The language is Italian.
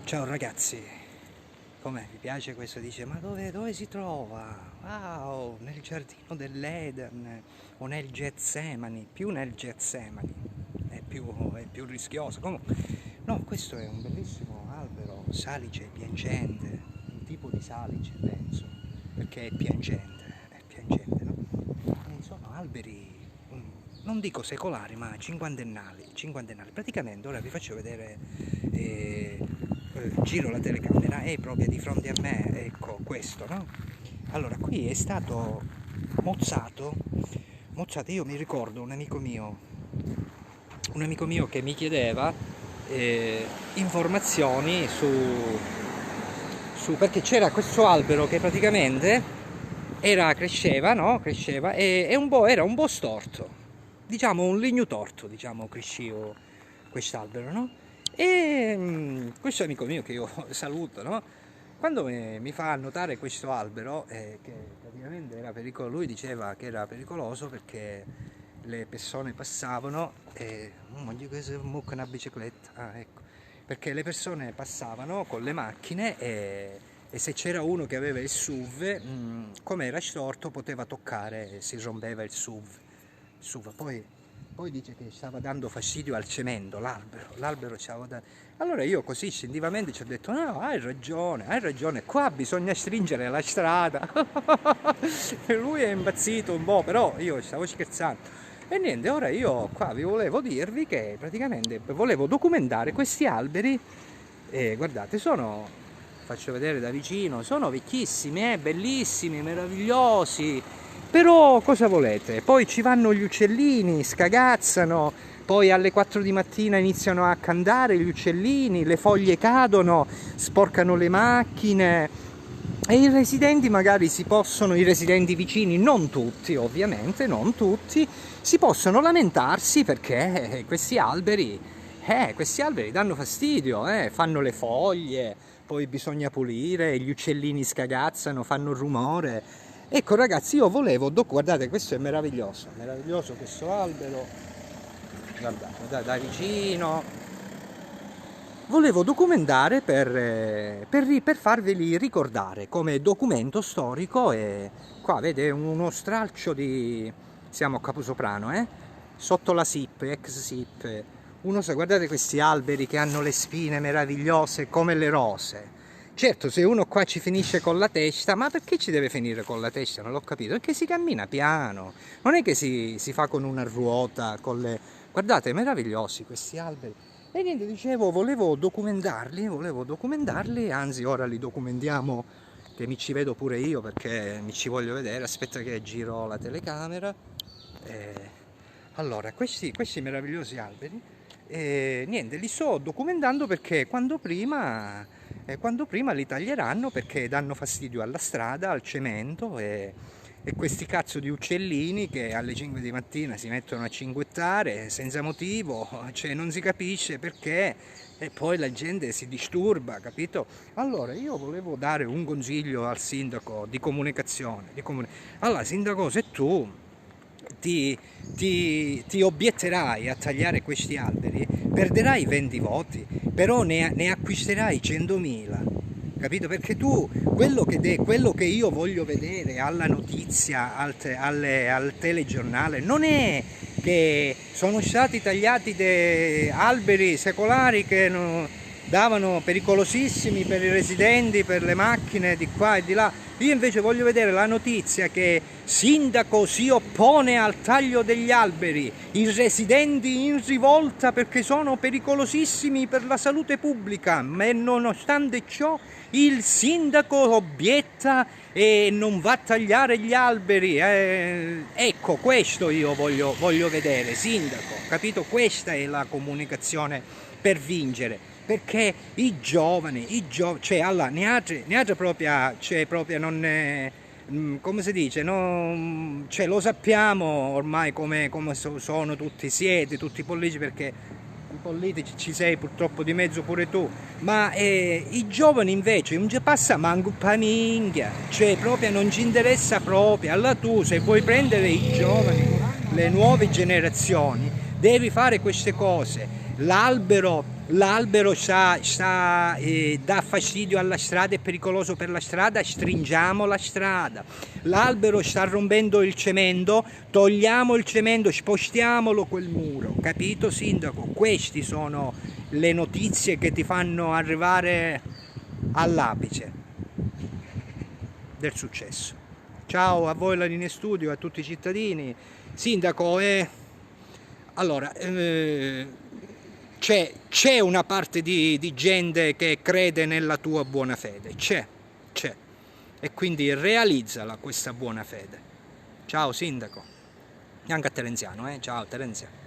Ciao ragazzi, com'è? Vi piace questo? Dice, ma dove si trova? Wow, nel giardino dell'Eden o nel Getsemani? Più nel Getsemani, è più rischioso. Comunque, no, questo è un bellissimo albero, salice piangente, un tipo di salice penso, perché è piangente, no? Sono alberi, non dico secolari, ma cinquantennali. Praticamente ora vi faccio vedere, giro la telecamera, è proprio di fronte a me, ecco questo, no? Allora, qui è stato mozzato, io mi ricordo un amico mio che mi chiedeva informazioni perché c'era questo albero che praticamente cresceva, no? Cresceva e era un po' storto, diciamo un legno torto, diciamo, crescevo quest'albero, no? E questo amico mio che io saluto, no? Quando mi fa notare questo albero, che praticamente era pericoloso, lui diceva che era pericoloso perché le persone passavano e una bicicletta, ecco, perché le persone passavano con le macchine e se c'era uno che aveva il SUV, come era storto, poteva toccare e si rompeva il SUV. Poi dice che stava dando fastidio al cemento, l'albero stava dando. Allora io così istintivamente ci ho detto, no, hai ragione, qua bisogna stringere la strada. E lui è impazzito un po', però io stavo scherzando. E niente, ora io qua vi volevo dirvi che praticamente volevo documentare questi alberi e guardate, faccio vedere da vicino, sono vecchissimi, bellissimi, meravigliosi, però cosa volete? Poi ci vanno gli uccellini, scagazzano, poi alle 4 di mattina iniziano a cantare gli uccellini, le foglie cadono, sporcano le macchine e i residenti magari i residenti vicini, non tutti ovviamente, non tutti, si possono lamentarsi perché questi alberi danno fastidio, fanno le foglie, poi bisogna pulire, gli uccellini scagazzano, fanno rumore. Ecco ragazzi, io volevo, guardate, questo è meraviglioso questo albero, guardate, da vicino. Volevo documentare per farveli ricordare come documento storico e qua vede uno stralcio siamo a Caposoprano, sotto la SIP, ex SIP. Guardate questi alberi che hanno le spine meravigliose come le rose. Certo, se uno qua ci finisce con la testa, ma perché ci deve finire con la testa? Non l'ho capito, perché si cammina piano, non è che si fa con una ruota, Guardate, meravigliosi questi alberi. E niente, dicevo, volevo documentarli, anzi ora li documentiamo, che mi ci vedo pure io perché mi ci voglio vedere, aspetta che giro la telecamera. Allora, questi meravigliosi alberi, niente, li sto documentando perché quando prima li taglieranno perché danno fastidio alla strada, al cemento e questi cazzo di uccellini che alle 5 di mattina si mettono a cinguettare senza motivo, cioè non si capisce perché e poi la gente si disturba, capito? Allora io volevo dare un consiglio al sindaco di comunicazione. Allora sindaco, se tu ti obietterai a tagliare questi alberi, perderai 20 voti, però ne acquisterai 100.000. Capito? Perché tu, quello che io voglio vedere alla notizia, al telegiornale, non è che sono stati tagliati alberi secolari che davano pericolosissimi per i residenti, per le macchine di qua e di là. Io invece voglio vedere la notizia che sindaco si oppone al taglio degli alberi, i residenti in rivolta perché sono pericolosissimi per la salute pubblica, ma nonostante ciò il sindaco obietta e non va a tagliare gli alberi. Ecco, questo io voglio vedere, sindaco, capito? Questa è la comunicazione per vincere. Perché i giovani, cioè alla neanche proprio, cioè proprio non è, come si dice, no, cioè lo sappiamo ormai come sono siete tutti politici, perché i politici ci sei purtroppo di mezzo pure tu, ma i giovani invece non ci passa manco paninghia, cioè proprio non ci interessa proprio. Allora tu, se vuoi prendere i giovani, le nuove generazioni, devi fare queste cose. L'albero l'albero dà fastidio alla strada, è pericoloso per la strada, stringiamo la strada. L'albero sta rompendo il cemento, togliamo il cemento, spostiamolo quel muro, capito sindaco? Queste sono le notizie che ti fanno arrivare all'apice del successo. Ciao a voi la linea studio, a tutti i cittadini. Sindaco, allora, c'è una parte di gente che crede nella tua buona fede, c'è, e quindi realizzala questa buona fede. Ciao sindaco, anche a Terenziano, ciao Terenziano.